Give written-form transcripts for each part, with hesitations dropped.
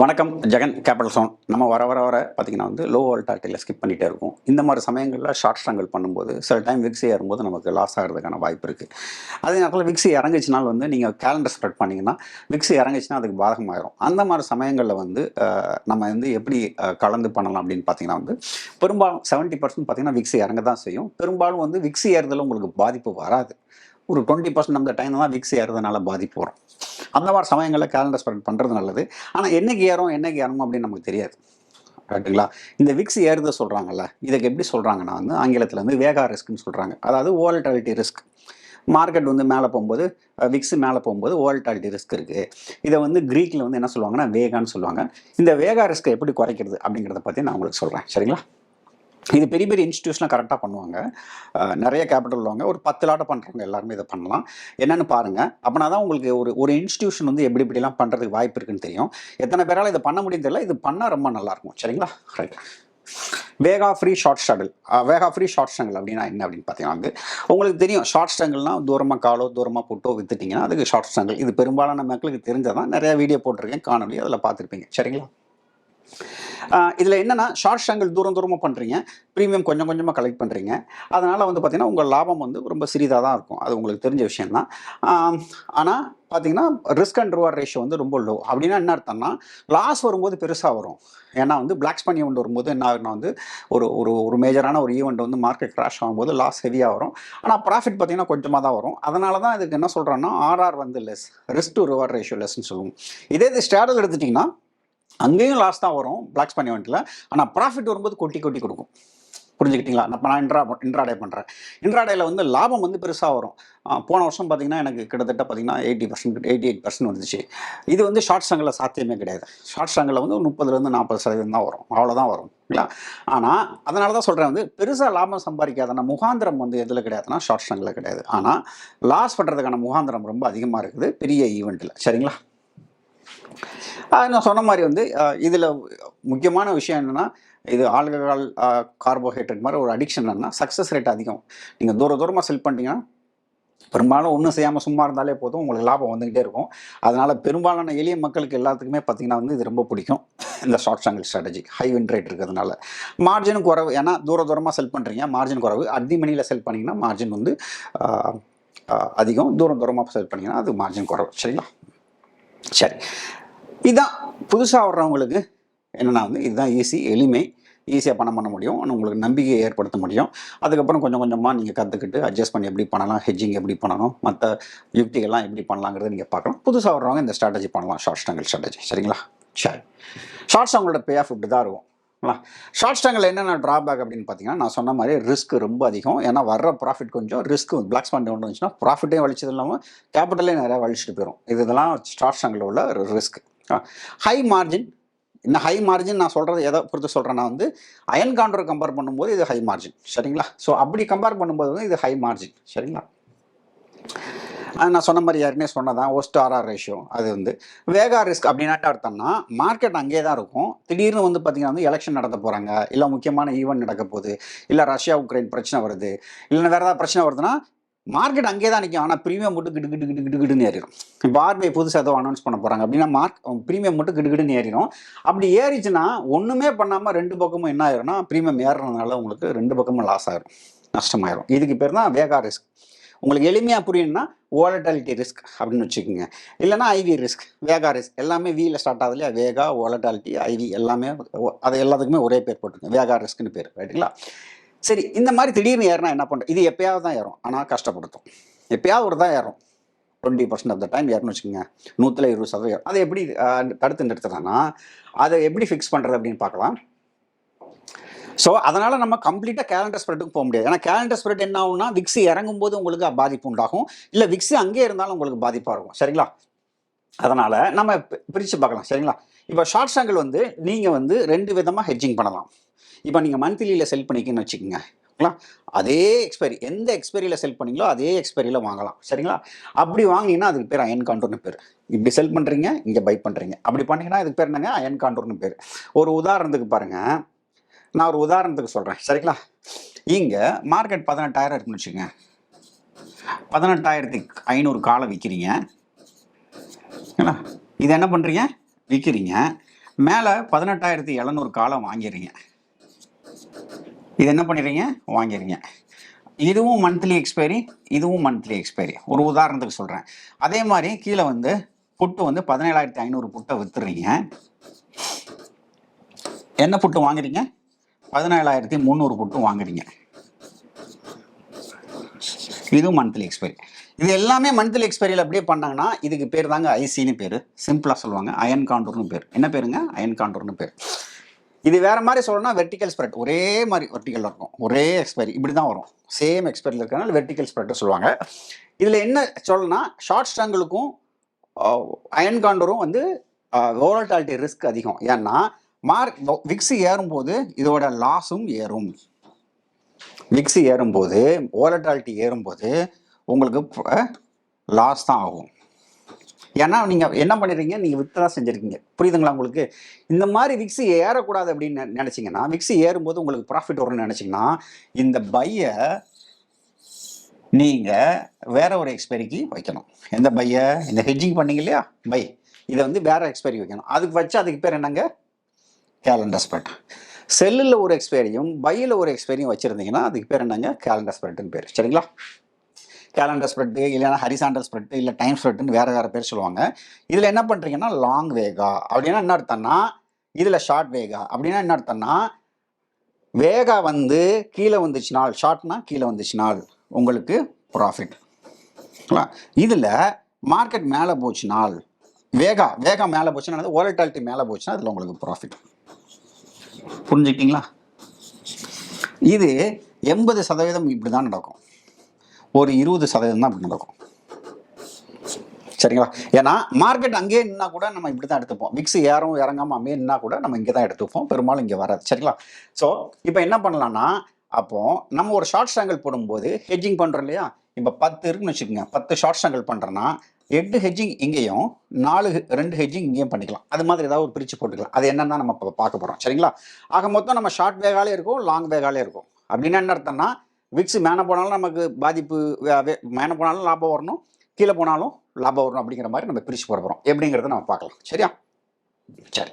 வணக்கம். Jagan capital sound. நம்ம வர வர வர பார்த்தீங்கன்னா லோ வோல்டாலிட்டியில் ஸ்கிப் பண்ணிகிட்டே இருக்கும். இந்த மாதிரி சமயங்களில் ஷார்ட் ஸ்ட்ரங்கிள் பண்ணும்போது சில டைம் விக்ஸ் ஏறும்போது நமக்கு லாஸ் ஆகிறதுக்கான வாய்ப்பு இருக்குது. அதே நேரத்தில் விக்ஸ் இறங்குச்சுனால் நீங்கள் கேலண்டர் ஸ்ப்ரெட் பண்ணிங்கன்னா விக்ஸ் இறங்குச்சுன்னா அதுக்கு பாதகமாயிரும். அந்த மாதிரி சமயங்களில் நம்ம எப்படி கலந்து பண்ணலாம் அப்படின்னு பார்த்தீங்கன்னா பெரும்பாலும் 70% பார்த்தீங்கன்னா விக்ஸ் இறங்க தான் செய்யும். பெரும்பாலும் விக்ஸ் ஏறுதல் உங்களுக்கு பாதிப்பு வராது. ஒரு 20% அந்த டைம் தான் விக்ஸ் ஏறதுனால பாதிப்பு வரும். அந்த மாதிரி சமயங்களில் கேலண்டர் ஸ்ப்ரெட் பண்ணுறது நல்லது. ஆனால் என்னைக்கு ஏறணும் அப்படின்னு நமக்கு தெரியாது. ரைட்டுங்களா? இந்த விக்ஸ் ஏறுத சொல்கிறாங்கல்ல, இதுக்கு எப்படி சொல்கிறாங்கன்னா ஆங்கிலத்தில் வேகா ரிஸ்க்னு சொல்கிறாங்க. அதாவது வோலட்டாலிட்டி ரிஸ்க். மார்க்கெட் மேலே போகும்போது விக்ஸ் மேலே போகும்போது வோலட்டாலிட்டி ரிஸ்க் இருக்குது. இதை க்ரீக்கில் என்ன சொல்லுவாங்கன்னா வேகான்னு சொல்லுவாங்க. இந்த வேகா ரிஸ்க்கை எப்படி குறைக்கிறது அப்படிங்கிறத பற்றி நான் உங்களுக்கு சொல்கிறேன். சரிங்களா? இது பெரிய பெரிய இன்ஸ்டியூஷன்லாம் கரெக்டாக பண்ணுவாங்க. நிறைய கேபிட்டல் உள்ளவங்க ஒரு 10 லாட்டை பண்ணுறவங்க எல்லாருமே இதை பண்ணலாம். என்னென்னு பாருங்கள். அப்படின்னா தான் உங்களுக்கு ஒரு இன்ஸ்டியூஷன் எப்படி இப்படிலாம் பண்ணுறதுக்கு வாய்ப்பு இருக்குன்னு தெரியும். எத்தனை பேரால் இதை பண்ண முடியும் தெரியல. இது பண்ணால் ரொம்ப நல்லாயிருக்கும். சரிங்களா? ரைட். வேகா ஃப்ரீ ஷார்ட் ஸ்ட்ரகிள். வேகா ஃப்ரீ ஷார்ட் ஸ்ட்ரகிள் அப்படின்னா என்ன அப்படின்னு பார்த்தீங்கன்னா உங்களுக்கு தெரியும். ஷார்ட் ஸ்ட்ரகிள்னால் தூரமாக காலோ தூரமாக புட்டோ வித்துட்டிங்கன்னா அதுக்கு ஷார்ட் ஸ்ட்ரகிள். இது பெரும்பாலான மக்களுக்கு தெரிஞ்சதான். நிறையா வீடியோ போட்டிருக்கேன், காணொலி அதில் பார்த்துருப்பீங்க. சரிங்களா? இதில் என்னென்னா ஷார்ட் ஸ்ட்ரகிள் தூரமாக பண்ணுறீங்க, ப்ரீமியம் கொஞ்சம் கொஞ்சமாக கலெக்ட் பண்ணுறீங்க. அதனால் பார்த்தீங்கன்னா உங்கள் லாபம் ரொம்ப சிறிதாக தான் இருக்கும். அது உங்களுக்கு தெரிஞ்ச விஷயம்தான். ஆனால் பார்த்தீங்கன்னா ரிஸ்க் அண்ட் ரிவார்ட் ரேஷியோ ரொம்ப லோ. அப்படின்னா என்ன அர்த்தம்னா லாஸ் வரும்போது பெருசாக வரும். ஏன்னா பிளாக் ஸ்பான் ஈவெண்ட் வரும்போது என்ன ஆகுனா ஒரு ஒரு ஒரு மேஜரான ஒரு ஈவெண்ட் மார்க்கெட் கிராஷ் ஆகும்போது லாஸ் ஹெவியாக வரும். ஆனால் ப்ராஃபிட் பார்த்தீங்கன்னா கொஞ்சமாக தான் வரும். அதனால தான் இதுக்கு என்ன சொல்கிறோன்னா RR less, risk to reward ratio லெஸ்ன்னு சொல்லுவோம். இதே இது ஸ்டாடல் எடுத்துட்டிங்கன்னா அங்கேயும் லாஸ் தான் வரும் பிளாக் ஸ்பான் ஈவெண்ட்டில். ஆனால் ப்ராஃபிட் வரும்போது கொட்டி கொடுக்கும். புரிஞ்சுக்கிட்டீங்களா? நான் இன்ட்ராடே பண்ணுறேன். இன்ட்ராடேயில் லாபம் பெருசாக வரும். போன வருஷம் பார்த்தீங்கன்னா எனக்கு கிட்டத்தட்ட பார்த்தீங்கன்னா 80%, 88% வந்துச்சு. இது ஷார்ட் ஸ்ட்ரங்கில் சாத்தியமே கிடையாது. ஷார்ட் ஸ்ட்ரங்கில் 30% தான் வரும். அவ்வளோதான் வரும் இல்லைங்களா? ஆனால் அதனால தான் சொல்கிறேன் பெருசாக லாபம் சம்பாதிக்காதனா முகாந்திரம் எதில் கிடையாதுன்னா ஷார்ட் ஸ்ட்ரங்கில் கிடையாது. ஆனால் லாஸ் பண்ணுறதுக்கான முகாந்திரம் ரொம்ப அதிகமாக இருக்குது பெரிய ஈவெண்ட்டில். சரிங்களா? நான் சொன்ன மாதிரி இதில் முக்கியமான விஷயம் என்னென்னா இது ஆல்கஹால் கார்போஹைட்ரேட் மாதிரி ஒரு அடிக்ஷன் என்னன்னா சக்ஸஸ் ரேட் அதிகம். நீங்கள் தூரமாக செல் பண்ணிட்டீங்கன்னா பெரும்பாலும் ஒன்றும் செய்யாமல் சும்மா இருந்தாலே போதும், உங்களுக்கு லாபம் வந்துக்கிட்டே இருக்கும். அதனால் பெரும்பாலான எளிய மக்களுக்கு எல்லாத்துக்குமே பார்த்திங்கன்னா இது ரொம்ப பிடிக்கும் இந்த short struggle strategy. High win rate இருக்கிறதுனால மார்ஜினும் குறைவு. ஏன்னா தூரமாக செல் பண்ணுறீங்க, மார்ஜின் குறைவு. அடி மணியில் செல் பண்ணிங்கன்னா மார்ஜின் அதிகம். தூரமாக செல் பண்ணிங்கன்னா அது மார்ஜின் குறைவு. சரிங்களா? சரி, இதுதான் புதுசாக வர்றவங்களுக்கு என்னென்னா இதுதான் எளிமை, ஈஸியாக பண்ண முடியும். ஆனால் உங்களுக்கு நம்பிக்கையை ஏற்படுத்த முடியும். அதுக்கப்புறம் கொஞ்சம் கொஞ்சமாக நீங்கள் கற்றுக்கிட்டு அட்ஜஸ்ட் பண்ணி எப்படி பண்ணலாம், ஹெட்ஜிங் எப்படி பண்ணணும், மற்ற யுக்திகள்லாம் எப்படி பண்ணலாங்கிறத நீங்கள் பார்க்கலாம். புதுசாக வர்றவங்க இந்த ஸ்ட்ராட்டஜி பண்ணலாம், ஷார்ட் ஸ்ட்ரகிள் ஸ்ட்ராட்டஜி. சரிங்களா? சரி, ஷார்ட் ஸ்ட்ரகிளோட பே ஆஃப் இப்படி தான் இருக்கும். ஷார்ட் ஸ்ட்ரகிள் என்னென்ன ட்ராபேக் அப்படின்னு பார்த்தீங்கன்னா நான் சொன்ன மாதிரி ரிஸ்க் ரொம்ப அதிகம். ஏன்னா வர்ற ப்ராஃபிட் கொஞ்சம் ரிஸ்க். பிளாக் ஸ்பான் ஒன்று வந்துச்சுன்னா ப்ராஃபிட்டே வலிச்சது இல்லாமல் கேபிட்டலே நிறையா வலிச்சுட்டு போயிடும். இதெல்லாம் ஷார்ட் ஸ்ட்ரகிள் உள்ள ரிஸ்க். High margin. இன்னும் ஹை மார்ஜின் நான் சொல்கிறது எதை பொறுத்து சொல்கிறேன்னா அயன் கான்ட்ரை கம்பேர் பண்ணும்போது இது ஹை மார்ஜின். சரிங்களா? ஸோ அப்படி கம்பேர் பண்ணும்போது இது ஹை மார்ஜின். சரிங்களா? நான் சொன்ன மாதிரி யாருன்னே சொன்னதான் ஒஸ்ட் ஆர்ஆர் ரேஷியோ. அது வேகா ரிஸ்க் அப்படின்னாட்ட அர்த்தம்னா மார்க்கெட் அங்கேயே தான் இருக்கும். திடீர்னு பார்த்தீங்கன்னா எலெக்ஷன் நடத்த போகிறாங்க, இல்லை முக்கியமான ஈவெண்ட் நடக்க போகுது, இல்லை ரஷ்யா உக்ரைன் பிரச்சனை வருது, இல்லைன்னா வேறு ஏதாவது பிரச்சனை வருதுன்னா மார்க்கெட் அங்கே தான் நிற்கும். ஆனால் ப்ரீமியம் மட்டும் கிடுன்னு ஏறிடும். இப்போ ஆர்பிஐ புதுசாக ஏதோ அனௌன்ஸ் பண்ண போகிறாங்க அப்படின்னா ப்ரீமியம் மட்டும் கிடுன்னு ஏறிடும். அப்படி ஏறிச்சுன்னா ஒன்றுமே பண்ணாமல் ரெண்டு பக்கமும் என்ன ஆயிரும்னா ப்ரீமியம் ஏறுறதுனால உங்களுக்கு ரெண்டு பக்கமும் லாஸ் ஆகிரும், நஷ்டமாயிரும். இதுக்கு பேர் தான் வேகா ரிஸ்க். உங்களுக்கு எளிமையாக புரியணும்னா வோலட்டாலிட்டி ரிஸ்க் அப்படின்னு வச்சுக்கோங்க. இல்லைனா ஐவி ரிஸ்க். வேகா ரிஸ்க் எல்லாமே வீல ஸ்டார்ட் ஆகுது இல்லையா? வேகா, வோலட்டாலிட்டி, ஐவி எல்லாமே அது எல்லாத்துக்குமே ஒரே பேர் போட்டுருங்க, வேகா ரிஸ்க்னு பேர். ரைட்டுங்களா? சரி, இந்த மாதிரி திடீர்னு ஏறினா என்ன பண்ணுறது? இது எப்பயாவது தான் ஏறும், ஆனால் கஷ்டப்படுத்தும். எப்பயாவது ஒரு தான் ஏறும். 20% ஆஃப் த டைம் ஏறணும்னு வச்சுக்கோங்க. 120%. அதை எப்படி தடுத்து நிறுத்துறதுன்னா அதை எப்படி ஃபிக்ஸ் பண்ணுறது அப்படின்னு பார்க்கலாம். ஸோ அதனால் நம்ம கம்ப்ளீட்டாக கேலண்டர் ஸ்ப்ரெட்டுக்கு போக முடியாது. ஏன்னா கேலண்டர் ஸ்ப்ரெட் என்ன ஆகும்னா விக்ஸ் இறங்கும் போது உங்களுக்கு பாதிப்பு உண்டாகும், இல்லை விக்ஸ் அங்கே இருந்தாலும் உங்களுக்கு பாதிப்பாக இருக்கும். சரிங்களா? அதனால் நம்ம பிரித்து பார்க்கலாம். சரிங்களா? இப்போ ஷார்ட் ஸ்ட்ரகிள் நீங்கள் 2 விதமாக ஹெட்ஜிங் பண்ணலாம். இப்போ நீங்கள் மந்த்லியில் செல் பண்ணிக்கின்னு வச்சுக்கோங்க. அதே எக்ஸ்பைரி, எந்த எக்ஸ்பைரியில் செல் பண்ணீங்களோ அதே எக்ஸ்பைரியில் வாங்கலாம். சரிங்களா? அப்படி வாங்கினீங்கன்னா அதுக்கு பேர் அயன் காண்டூர்னு பேர். இப்படி செல் பண்ணுறீங்க, இங்கே பை பண்ணுறீங்க, அப்படி பண்ணீங்கன்னா அதுக்கு பேர் என்னங்க? அயன் காண்டூர்னு பேர். ஒரு உதாரணத்துக்கு பாருங்கள், நான் ஒரு உதாரணத்துக்கு சொல்கிறேன். சரிங்களா? இங்கே மார்க்கெட் 18,000 இருக்குன்னு வச்சுக்கோங்க. 18,500 காலை விற்கிறீங்க. இது என்ன பண்ணுறீங்க? விற்கிறீங்க. மேலே 18,700 காலம் வாங்கிறீங்க. இது என்ன பண்ணிடுறீங்க? வாங்கிறீங்க. இதுவும் மந்த்லி எக்ஸ்பைரி, இதுவும் மந்த்லி எக்ஸ்பைரி. ஒரு உதாரணத்துக்கு சொல்கிறேன். அதே மாதிரி கீழே வந்து புட்டு வந்து 17,500 புட்டை விற்றுறீங்க. என்ன புட்டு வாங்குறீங்க? 17,300 புட்டு வாங்குறீங்க. இதுவும் மந்த்லி எக்ஸ்பைரி. இது எல்லாமே மந்த்லி எக்ஸ்பைரியில் அப்படியே பண்ணாங்கன்னா இதுக்கு பேர் தாங்க ஐசின்னு பேர். சிம்பிளாக சொல்லுவாங்க, அயன் காண்டூர்னு பேர். என்ன பேருங்க? அயன் காண்டூர்னு பேர். இது வேறு மாதிரி சொல்லணும்னா வெர்டிக்கல் ஸ்ப்ரெட். ஒரே மாதிரி வெர்டிக்கல் இருக்கும், ஒரே எக்ஸ்பைரி இப்படி தான் வரும். சேம் எக்ஸ்பைரியில் இருக்கிறனால வெர்டிக்கல் ஸ்ப்ரெட்டு சொல்லுவாங்க. இதில் என்ன சொல்லணும்னா ஷார்ட் ஸ்ட்ராங்கிளுக்கும் அயன் காண்டூரும் வந்து வோலட்டாலிட்டி ரிஸ்க் அதிகம். ஏன்னா விக்ஸ் ஏறும்போது இதோட லாஸும் ஏறும். விக்ஸ் ஏறும்போது, வோலட்டாலிட்டி ஏறும்போது உங்களுக்கு லாஸ் தான் ஆகும். ஏன்னா நீங்கள் என்ன பண்ணிடுறீங்க? நீங்கள் வித்து தான் செஞ்சுருக்கீங்க. புரியுதுங்களா உங்களுக்கு? இந்த மாதிரி விக்ஸ் ஏறக்கூடாது அப்படின்னு நினச்சிங்கன்னா, விக்ஸ் ஏறும்போது உங்களுக்கு ப்ராஃபிட் வரும்னு நினச்சிங்கன்னா, இந்த பையை நீங்கள் வேற ஒரு எக்ஸ்பைரிக்கு வைக்கணும். எந்த பையை? இந்த ஹெட்ஜிங் பண்ணீங்க இல்லையா பை, இதை வந்து வேற எக்ஸ்பைரி வைக்கணும். அதுக்கு வச்சு அதுக்கு பேர் என்னங்க? Calendar spread. செல்லில் ஒரு எக்ஸ்பைரியும் பையில் ஒரு எக்ஸ்பைரியும் வச்சுருந்தீங்கன்னா அதுக்கு பேர் என்னங்க? கேலண்டர் ஸ்ப்ரெட்டுன்னு பேர். சரிங்களா? கேலண்டர் ஸ்ப்ரெட்டு இல்லைன்னா ஹரிசாண்டல் ஸ்ப்ரெட்டு இல்லை டைம் ஸ்ப்ரெட்டுன்னு வேறு பேர் சொல்லுவாங்க. இதில் என்ன பண்ணுறீங்கன்னா லாங் வேகா அப்படின்னா என்ன அர்த்தம்னா, இதில் ஷார்ட் வேகா அப்படின்னா என்ன அர்த்தம்னா, வேகா வந்து கீழே வந்துச்சுனால், ஷார்ட்னா கீழே வந்துச்சுனால் உங்களுக்கு ப்ராஃபிட். இதில் மார்க்கெட் மேலே போச்சுனால், வேகா மேலே போச்சுன்னா, வோலட்டாலிட்டி மேலே போச்சுன்னா அதில் உங்களுக்கு ப்ராஃபிட். புரிஞ்சுக்கிட்டீங்களா? இது 80% இப்படி தான் நடக்கும். ஒரு 20% தான் அப்படி நடக்கும். சரிங்களா? ஏன்னா மார்க்கெட் அங்கேயே நின்னா கூட நம்ம இப்படி தான் எடுத்துப்போம். விக்ஸ் ஏறும் இறங்காமல் அங்கே நின்னா கூட நம்ம இங்கே தான் எடுத்துப்போம். பெரும்பாலும் இங்கே வராது. சரிங்களா? ஸோ இப்போ என்ன பண்ணலாம்னா, அப்போ நம்ம ஒரு ஷார்ட் ஸ்ட்ராங்கிள் போடும்போது ஹெட்ஜிங் பண்ணுறோம் இல்லையா? இப்போ 10 இருக்குன்னு வச்சுக்கோங்க. 10 ஷார்ட் ஸ்ட்ராங்கிள் பண்ணுறோன்னா 8 ஹெட்ஜிங் இங்கேயும் 2 ஹெட்ஜிங் இங்கேயும் பண்ணிக்கலாம். அது மாதிரி ஏதாவது ஒரு பிரித்து போட்டுக்கலாம். அது என்னன்னா நம்ம இப்போ பார்க்க போகிறோம். சரிங்களா? ஆக மொத்தம் நம்ம ஷார்ட் வேகாலே இருக்கும், லாங் வேகாலே இருக்கும். அப்படின்னா என்ன அர்த்தம்னா, விக்ஸ் மேலே போனாலும் நமக்கு பாதிப்பு, மேலே போனாலும் லாபம் வரணும், கீழே போனாலும் லாபம் வரணும். அப்படிங்கிற மாதிரி நம்ம பிரித்து போட போகிறோம். எப்படிங்கிறத நம்ம பார்க்கலாம். சரியா? சரி,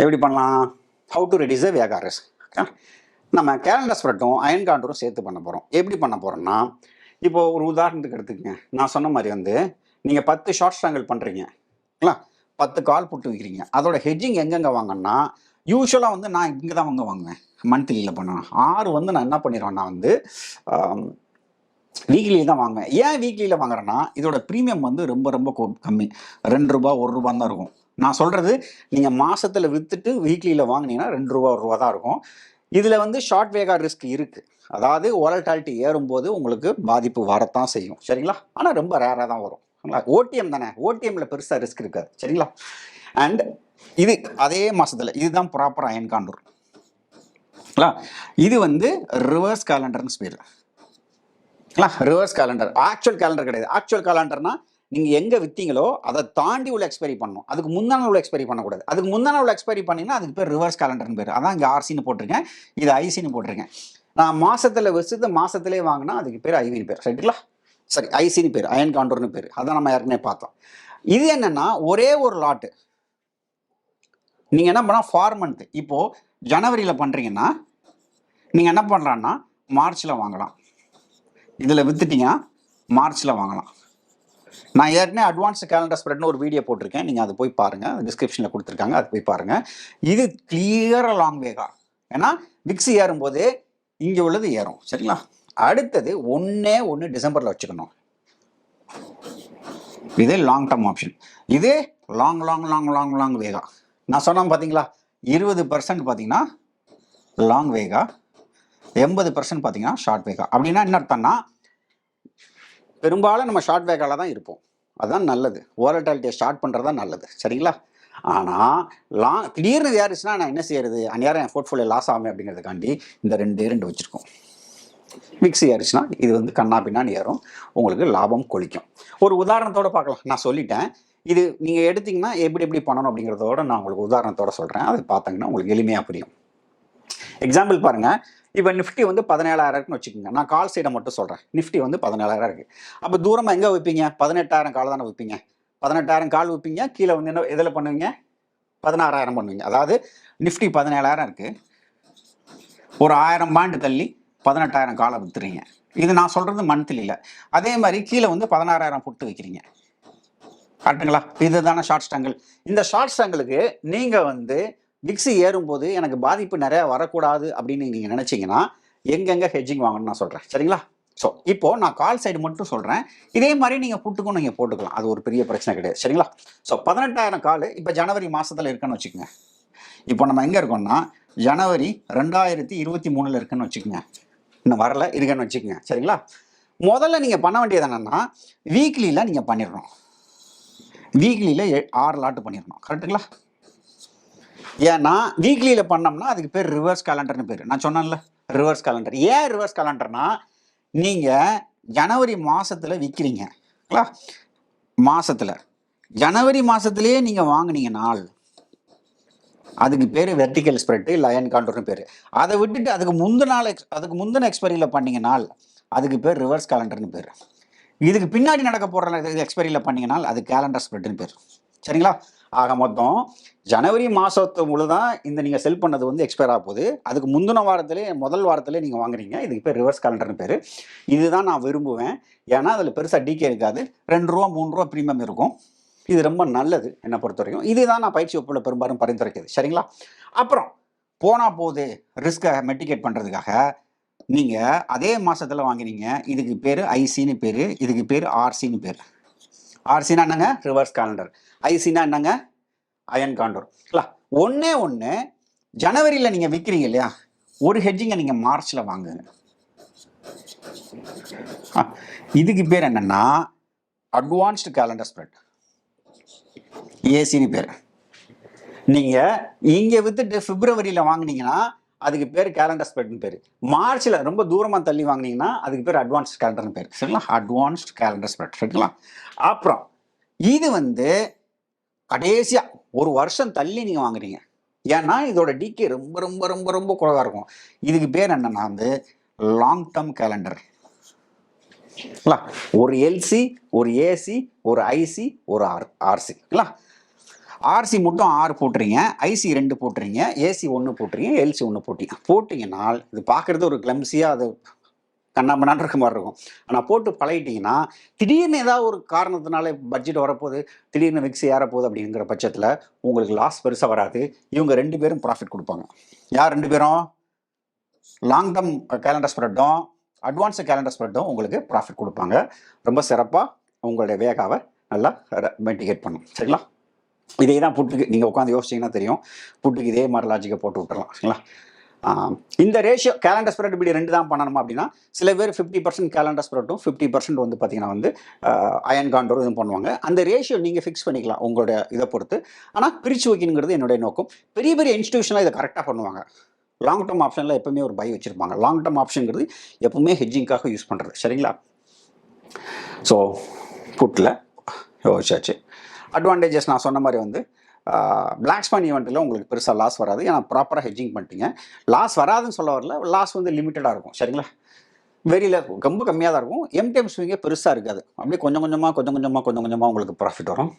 எப்படி பண்ணலாம்? How to reduce Vega risk. நம்ம கேலண்டர் ஸ்ப்ரெட்டும் அயன் காண்டூரும் சேர்த்து பண்ண போகிறோம். எப்படி பண்ண போகிறோம்னா, இப்போது ஒரு உதாரணத்துக்கு எடுத்துக்கங்க. நான் சொன்ன மாதிரி வந்து நீங்கள் 10 ஷார்ட் ஸ்ட்ராங்கிள் பண்ணுறீங்களா, 10 கால் புட்டு விற்கிறீங்க. அதோட ஹெட்ஜிங் எங்கெங்கே வாங்கன்னா, யூஸ்வலாக வந்து நான் இங்கே தான் வாங்குவேன். மந்த்லியில் பண்ணேன். 6 வந்து நான் என்ன பண்ணிடுவேன்னா வந்து வீக்லியில் தான் வாங்குவேன். ஏன் வீக்லியில் வாங்குறேன்னா, இதோட ப்ரீமியம் வந்து ரொம்ப ரொம்ப கம்மி. 2 ரூபா 1 ரூபா தான் இருக்கும். நான் சொல்கிறது, நீங்கள் மாதத்தில் விற்றுட்டு வீக்லியில் வாங்கினீங்கன்னா 2 ரூபா 1 ரூபா தான் இருக்கும். இதில் வந்து ஷார்ட் வேகா ரிஸ்க் இருக்குது. அதாவது வோலட்டாலிட்டி ஏறும்போது உங்களுக்கு பாதிப்பு வரத்தான் செய்யும். சரிங்களா? ஆனால் ரொம்ப ரேராக தான் வரும். ஓடிஎம் தானே, ஓடிஎம்மில் பெருசாக ரிஸ்க் இருக்காது. சரிங்களா? அண்ட் இது அதே மாதத்தில் இதுதான் ப்ராப்பர் அயன் காண்டூர். இது வந்து ரிவர்ஸ் கேலண்டர்னு பேர். Reverse calendar. ஆக்சுவல் கேலண்டர் கிடையாது. ஆக்சுவல் கேலண்டர்னா நீங்கள் எங்கே விற்றீங்களோ அதை தாண்டி உள்ள எக்ஸ்பைரி பண்ணணும். அதுக்கு முன்னாடி உள்ள எக்ஸ்பைரி பண்ணக்கூடாது. அதுக்கு முன்னாடி உள்ள எக்ஸ்பைரி பண்ணிங்கன்னா அதுக்கு பேர் ரிவர்ஸ் கேலண்டர்னு பேர். அதான் இங்கே ஆர்சின்னு போட்டிருக்கேன், இது ஐசின்னு போட்டிருக்கேன். நான் மாதத்தில் வச்சுட்டு மாதத்திலே வாங்கினா அதுக்கு பேர் ஐவின்னு பேர். சரிங்களா? சரி, ஐசின்னு பேர், அயன் காண்டூர்னு பேர். அதான் நம்ம ஏற்கனவே பார்த்தோம். இது என்னென்னா ஒரே ஒரு லாட்டு நீங்கள் என்ன பண்ணால் 4 மந்த். இப்போது ஜனவரியில் பண்ணுறீங்கன்னா நீங்கள் என்ன பண்ணுறான்னா மார்ச்சில் வாங்கலாம். இதில் விற்றுட்டீங்கன்னா மார்ச்சில் வாங்கலாம். நான் ஏற்கனவே அட்வான்ஸ்டு கேலண்டர் ஸ்ப்ரெட்னு ஒரு வீடியோ போட்டிருக்கேன். நீங்கள் அதை போய் பாருங்கள், டிஸ்கிரிப்ஷனில் கொடுத்துருக்காங்க, அது போய் பாருங்கள். இது கிளியராக லாங் வேகா. ஏன்னா விக்ஸ் ஏறும்போது இங்கே உள்ளது ஏறும். சரிங்களா? அடுத்தது ஒன்று டிசம்பரில் வச்சுக்கணும். இது லாங் டர்ம் ஆப்ஷன். இது long long long long long vega. நான் சொன்னேன் பார்த்தீங்களா, 20% பார்த்தீங்கன்னா லாங் வேகா, 80% பார்த்தீங்கன்னா ஷார்ட் வேகா. அப்படின்னா என்ன அர்த்தம்னா, பெரும்பாலும் நம்ம ஷார்ட் வேகாவில் தான் இருப்போம். அதுதான் நல்லது. வோலட்டாலிட்டியை ஸ்டார்ட் பண்ணுறது தான் நல்லது. சரிங்களா? ஆனால் திடீர்னு ஏறிச்சுன்னா நான் என்ன செய்யறது, அந்நேரம் என் போர்ட்ஃபோலியோ லாஸ் ஆகும் அப்படிங்கிறதுக்காண்டி இந்த 2 வச்சுருக்கோம். விக்ஸ் ஏறிச்சுன்னா இது வந்து கண்ணா பின்னான்னு ஏறும், உங்களுக்கு லாபம் கொளிக்கும். ஒரு உதாரணத்தோட பார்க்கலாம். நான் சொல்லிட்டேன், இது நீங்கள் எடுத்தீங்கன்னா எப்படி பண்ணணும் அப்படிங்கிறதோட நான் உங்களுக்கு உதாரணத்தோட சொல்கிறேன். அது பார்த்தீங்கன்னா உங்களுக்கு எளிமையாக புரியும். எக்ஸாம்பிள் பாருங்கள். இப்போ நிஃப்டி வந்து 17,000 இருக்குன்னு வச்சுக்கோங்க. நான் கால் சைடை மட்டும் சொல்கிறேன். நிஃப்டி வந்து 17,000 இருக்குது. அப்போ தூரமாக எங்கே வைப்பீங்க? 18,000 கால் தானே வைப்பீங்க. 18,000 கால் வைப்பீங்க. கீழே வந்து என்ன எதில் பண்ணுவீங்க? 16,000 பண்ணுவீங்க. அதாவது நிஃப்டி 17,000 இருக்குது, ஒரு 1000 பாயிண்ட் தள்ளி 18,000 காலை விற்றுறீங்க. இது நான் சொல்கிறது மந்த்லியில். அதே மாதிரி கீழே வந்து 16,000 புட்டு வைக்கிறீங்க. கரெக்டுங்களா? இதுதானே ஷார்ட் ஸ்டாங்கிள். இந்த ஷார்ட் ஸ்டாங்கிளுக்கு நீங்கள் வந்து விக்ஸ் ஏறும்போது எனக்கு பாதிப்பு நிறையா வரக்கூடாது அப்படின்னு நீங்கள் நினச்சிங்கன்னா எங்கெங்கே ஹெட்ஜிங் வாங்கணும்னு நான் சொல்கிறேன். சரிங்களா? ஸோ இப்போது நான் கால் சைடு மட்டும் சொல்கிறேன். இதே மாதிரி நீங்கள் புட்டுக்கும் நீங்கள் போட்டுக்கலாம். அது ஒரு பெரிய பிரச்சனை கிடையாது. சரிங்களா? ஸோ 18,000 கால் இப்போ ஜனவரி மாதத்தில் இருக்குன்னு வச்சுக்கோங்க. இப்போ நம்ம எங்கே இருக்கோம்னா ஜனவரி 2023 இருக்குன்னு வச்சுக்கோங்க. இன்னும் வரல, இருக்குன்னு வச்சுக்கோங்க. சரிங்களா? முதல்ல நீங்கள் பண்ண வேண்டியது என்னென்னா வீக்லியில் நீங்கள் பண்ணிடணும். வீக்லியில் 6 லாட்டு பண்ணிடணும். கரெக்டுங்களா? ஏன்னா வீக்லியில் பண்ணோம்னா அதுக்கு பேர் ரிவர்ஸ் கேலண்டர்னு பேர். நான் சொன்னேன்ல ரிவர்ஸ் கேலண்டர். ஏன் ரிவர்ஸ் கேலண்டர்னா நீங்கள் ஜனவரி மாதத்தில் விற்கிறீங்களா, மாதத்தில் ஜனவரி மாதத்துலேயே நீங்கள் வாங்கினீங்கனால் அதுக்கு பேர் வெர்டிக்கல் ஸ்ப்ரெட்டு இல்லை அயன் காண்டர்னு பேர். அதை விட்டுட்டு அதுக்கு முந்தின எக்ஸ்பைரியில் பண்ணிங்கனால் அதுக்கு பேர் ரிவர்ஸ் கேலண்டர்னு பேர். இதுக்கு பின்னாடி நடக்க போகிற எக்ஸ்பைரியில் பண்ணிங்கனால் அது கேலண்டர் ஸ்ப்ரெட்டுன்னு பேர். சரிங்களா? ஆக மொத்தம் ஜனவரி மாதத்து முழுதான் இந்த நீங்கள் செல் பண்ணது வந்து எக்ஸ்பயர் ஆக போகுது. அதுக்கு முந்தின முதல் வாரத்திலே நீங்கள் வாங்குறீங்க. இதுக்கு பேர் ரிவர்ஸ் கேலண்டர்னு பேர். இதுதான் நான் விரும்புவேன். ஏன்னா அதில் பெருசாக டிகே இருக்காது. 2 ரூபா 3 ரூபா ப்ரீமியம் இருக்கும். இது ரொம்ப நல்லது என்னை பொறுத்த வரைக்கும். இதுதான் நான் பயிற்சி வகுப்பில் பெரும்பாலும் பரிந்துரைக்கிறது. சரிங்களா? அப்புறம் போனால் போது ரிஸ்கை மெட்டிகேட் பண்ணுறதுக்காக நீங்கள் அதே மாதத்தில் வாங்கினீங்க. இதுக்கு பேர் ஐசின்னு பேர், இதுக்கு பேர் ஆர்சின்னு பேர். ஆர்சினா என்னங்க? Reverse calendar. ஐசினா என்னங்க? Iron condor. ஒன்று ஜனவரியில் நீங்கள் விற்கிறீங்க இல்லையா, ஒரு ஹெட்ஜிங்கை நீங்கள் மார்ச்சில் வாங்குங்க. இதுக்கு பேர் என்னன்னா அட்வான்ஸ்டு கேலண்டர் ஸ்ப்ரெட், ஏசின்னு பேர். நீங்கள் இங்கே வித்துட்டு பிப்ரவரியில் வாங்கினீங்கன்னா அதுக்கு பேர் கேலண்டர் ஸ்ப்ரெட்னு பேர். மார்ச்சில் ரொம்ப தூரமாக தள்ளி வாங்கினீங்கன்னா அதுக்கு பேர் அட்வான்ஸ்ட் கேலண்டர்னு பேர். சரிங்களா? Advanced calendar spread. சரிங்களா? அப்புறம் இது வந்து கடைசியாக ஒரு வருஷம் தள்ளி நீங்கள் வாங்குறீங்க. ஏன்னா இதோட டிகே ரொம்ப ரொம்ப ரொம்ப ரொம்ப குறைவாக இருக்கும். இதுக்கு பேர் என்னன்னா வந்து லாங் டேர்ம் கேலண்டர். ஒரு எல்சி, ஒரு ஏசி, ஒரு ஐசி, ஒரு ஆர்சி. ஆர்சி மட்டும் 6 போட்டுறீங்க, ஐசி 2 போட்டுறீங்க, ஏசி 1 போட்டுறீங்க, எல்சி 1 போட்டிங்கன்னா இது பார்க்குறது ஒரு கிளம்சியாக அது கண்ணாமண்ணான் இருக்க மாதிரி இருக்கும். ஆனால் போட்டு பழகிட்டிங்கன்னா திடீர்னு ஏதாவது ஒரு காரணத்தினால பட்ஜெட் வரப்போகுது, திடீர்னு விக்ஸ் ஏறப்போகுது அப்படிங்கிற பட்சத்தில் உங்களுக்கு லாஸ் பெருசாக வராது. இவங்க 2 பேரும் ப்ராஃபிட் கொடுப்பாங்க. யார் 2 பேரும்? லாங் டேர்ம் கேலண்டர் ஸ்ப்ரெட்டும் அட்வான்ஸ்டு கேலண்டர் ஸ்ப்ரெட்டும் உங்களுக்கு ப்ராஃபிட் கொடுப்பாங்க. ரொம்ப சிறப்பாக உங்களுடைய வேகாவை நல்லா மெட்டிகேட் பண்ணும். சரிங்களா? இதே தான் புட்டுக்கு நீங்கள் உட்காந்து யோசிச்சிங்கன்னா தெரியும். புட்டுக்கு இதே மாதிரி லாஜிக்கை போட்டு விட்டுறலாம். சரிங்களா? இந்த ரேஷியோ கேலண்டர் ஸ்ப்ரெட் இப்படி 2 தான் பண்ணணுமா அப்படின்னா சில பேர் 50% கேலண்டர் ஸ்ப்ரெட்டும் 50% வந்து பார்த்தீங்கன்னா வந்து அயன் காண்டரும் இதுவும் பண்ணுவாங்க. அந்த ரேஷியோ நீங்கள் ஃபிக்ஸ் பண்ணிக்கலாம் உங்களுடைய இதை பொறுத்து. ஆனால் பிரித்து வைக்கணுங்கிறது என்னுடைய நோக்கம். பெரிய பெரிய இன்ஸ்டியூஷனாக இதை கரெக்டாக பண்ணுவாங்க. லாங் டேர்ம் ஆப்ஷனில் எப்பவுமே ஒரு பை வச்சுருப்பாங்க. லாங் டேர்ம் ஆப்ஷனுங்கிறது எப்பவுமே ஹெட்ஜிங்காக யூஸ் பண்ணுறது. சரிங்களா? ஸோ புட்டில் யோசிச்சாச்சு. அட்வான்டேஜஸ் நான் சொன்ன மாதிரி வந்து பிளாக் ஸ்பான் ஈவெண்ட்டில் உங்களுக்கு பெருசாக லாஸ் வராது. ஏன்னா ப்ராப்பராக ஹெட்ஜிங் பண்ணிட்டீங்க. லாஸ் வராதுன்னு சொல்ல வரல, லாஸ் வந்து லிமிட்டடாக இருக்கும். சரிங்களா? வெரியில் ரொம்ப கம்மியாக தான் இருக்கும். எம்டிஎம் ஸ்விங்கே பெருசாக இருக்காது. அப்படியே கொஞ்சம் கொஞ்சமாக உங்களுக்கு ப்ராஃபிட் வரும்.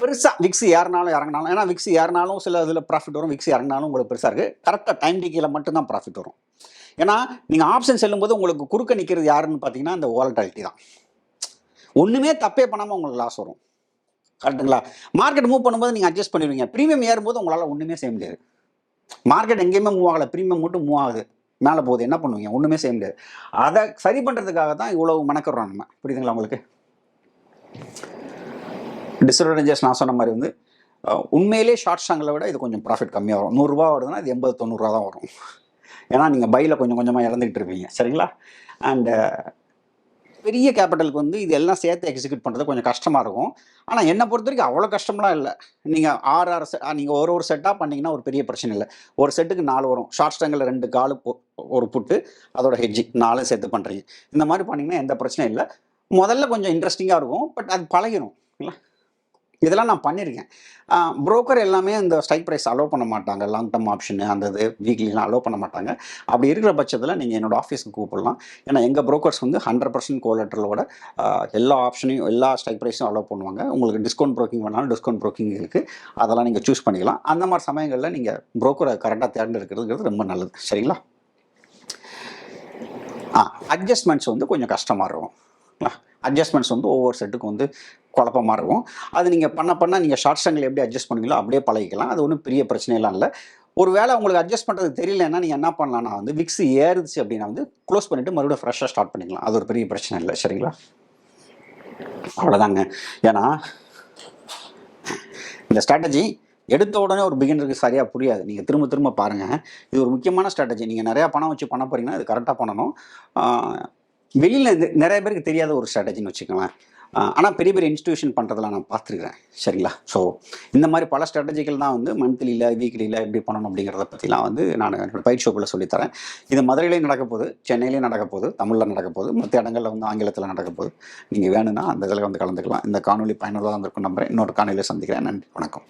பெருசாக விக்ஸ் ஏறினாலும் இறங்கினாலும், ஏன்னா விக்ஸ் ஏறினாலும் சில இதில் ப்ராஃபிட் வரும், விக்ஸ் இறங்கினாலும் உங்களுக்கு பெருசாக இருக்குது. கரெக்டாக டைம் டிக்கியில் மட்டும்தான் ப்ராஃபிட் வரும். ஏன்னா நீங்கள் ஆப்ஷன் செல்லும்போது உங்களுக்கு குறுக்க நிற்கிறது யாருன்னு பார்த்தீங்கன்னா அந்த வாலட்டாலிட்டி தான். ஒன்றுமே தப்பே பண்ணாமல் உங்களுக்கு லாஸ் வரும். கரெக்டுங்களா? மார்க்கெட் மூவ் பண்ணும்போது நீங்கள் அட்ஜஸ்ட் பண்ணிடுவீங்க. ப்ரீமியம் ஏறும்போது உங்களால் ஒன்றுமே செய்ய முடியாது. மார்க்கெட் எங்கேயுமே மூவ் ஆகலை, ப்ரீமியம் மட்டும் மூவ் ஆகுது, மேலே போகுது, என்ன பண்ணுவீங்க? ஒன்றுமே செய்ய முடியாது. அதை சரி பண்ணுறதுக்காக தான் இவ்வளவு மெனக்கிறோம் நம்ம. புரியுதுங்களா உங்களுக்கு? டிஸ்அட்வான்டேஜஸ் நான் சொன்ன மாதிரி வந்து உண்மையிலே ஷார்ட் ஸ்டாங்கில் விட இது கொஞ்சம் ப்ராஃபிட் கம்மியாக வரும். 100 ரூபா வருதுன்னா இது 80-90 ரூபா தான் வரும். ஏன்னா நீங்கள் பையில் கொஞ்சம் கொஞ்சமாக இழந்துக்கிட்டு இருப்பீங்க. சரிங்களா? அண்டு பெரிய கேபிட்டலுக்கு வந்து இது எல்லாம் சேர்த்து எக்ஸிக்யூட் பண்ணுறது கொஞ்சம் கஷ்டமாக இருக்கும். ஆனால் என்னை பொறுத்த வரைக்கும் அவ்வளோ கஷ்டம்லாம் இல்லை. நீங்கள் 6 நீங்கள் ஒரு செட்டாக பண்ணிங்கன்னா ஒரு பெரிய பிரச்சனை இல்லை. ஒரு செட்டுக்கு 4 வரும். ஷார்ட் ஸ்ட்ரங்கில் 2 காலு ஒரு புட்டு அதோட ஹெட்ஜிங் 4 சேர்த்து பண்ணுறீங்க. இந்த மாதிரி பண்ணிங்கன்னா எந்த பிரச்சனையும் இல்லை. முதல்ல கொஞ்சம் இன்ட்ரெஸ்டிங்காக இருக்கும். பட் அது பழகிடும் இல்லை. இதெல்லாம் நான் பண்ணியிருக்கேன். புரோக்கர் எல்லாமே இந்த ஸ்ட்ரைக் ப்ரைஸ் அலோவ் பண்ண மாட்டாங்க. லாங் டர்ம் ஆப்ஷனு அந்த இது வீக்லிலாம் அலோவ் பண்ண மாட்டாங்க. அப்படி இருக்கிற பட்சத்தில் நீங்கள் என்னோடய ஆஃபீஸ்க்கு கூப்பிடலாம். ஏன்னா எங்கள் புரோக்கர்ஸ் வந்து 100% கோலட்ரலோட எல்லா ஆப்ஷனையும் எல்லா ஸ்ட்ரைக் ப்ரைஸும் அலோவ் பண்ணுவாங்க. உங்களுக்கு டிஸ்கவுண்ட் ப்ரோக்கிங் வேணாலும் டிஸ்கவுண்ட் ப்ரோக்கிங் இருக்குது. அதெல்லாம் நீங்கள் சூஸ் பண்ணிக்கலாம். அந்த மாதிரி சமயங்களில் நீங்கள் புரோக்கரை கரெக்டாக தேர்ந்தெடுக்கிறதுங்கிறது ரொம்ப நல்லது. சரிங்களா? அட்ஜஸ்ட்மெண்ட்ஸ் வந்து கொஞ்சம் கஷ்டமாக இருக்கும். அட்ஜஸ்ட்மெண்ட்ஸ் வந்து ஒவ்வொரு செட்டுக்கு வந்து குழப்பமாக இருக்கும். அது நீங்கள் பண்ண நீங்கள் ஷார்ட் ஸ்ட்ரங்கில் எப்படி அட்ஜஸ்ட் பண்ணுவீங்களோ அப்படியே பழகிக்கலாம். அது ஒன்றும் பெரிய பிரச்சனையெல்லாம் இல்லை. ஒரு வேளை உங்களுக்கு அட்ஜஸ்ட் பண்ணுறது தெரியலன்னா நீங்கள் என்ன பண்ணலாம்னா வந்து விக்ஸ் ஏறுச்சு அப்படின்னா வந்து க்ளோஸ் பண்ணிவிட்டு மறுபடியும் ஃப்ரெஷ்ஷாக ஸ்டார்ட் பண்ணிக்கலாம். அது ஒரு பெரிய பிரச்சனை இல்லை. சரிங்களா? அவ்வளோதாங்க. ஏன்னா இந்த ஸ்ட்ராட்டஜி எடுத்த உடனே ஒரு பிகினருக்கு சரியாக புரியாது. நீங்கள் திரும்ப திரும்ப பாருங்கள். இது ஒரு முக்கியமான ஸ்ட்ராட்டஜி. நீங்கள் நிறையா பணம் வச்சு பண்ண போகிறீங்கன்னா இது கரெக்டாக பண்ணணும். வெளியில் நிறைய பேருக்கு தெரியாத ஒரு ஸ்ட்ராட்டஜின்னு வச்சுக்கோங்களேன். ஆனால் பெரிய பெரிய இன்ஸ்டியூஷன் பண்ணுறதெல்லாம் நான் பார்த்துருக்கிறேன். சரிங்களா? ஸோ இந்த மாதிரி பல ஸ்ட்ராட்டஜிகள் தான் வந்து மந்த்லியில் வீக்லியில் எப்படி பண்ணணும் அப்படிங்கிறத பற்றிலாம் வந்து நான் என்னோடய பயிற்சி வகுப்பில் சொல்லித்தரேன். இது மதுரையிலையும் நடக்க போகுது, சென்னையிலையும் நடக்க போகுது, தமிழில் நடக்க போகுது, மற்ற இடங்களில் வந்து ஆங்கிலத்தில் நடக்க போகுது. நீங்கள் வேணும்னா அந்த இதில் வந்து கலந்துக்கலாம். இந்த காணொலி பயனுள்ளதாக இருந்திருக்கும் நம்புறேன். இன்னொரு காணொலியில் சந்திக்கிறேன். நன்றி, வணக்கம்.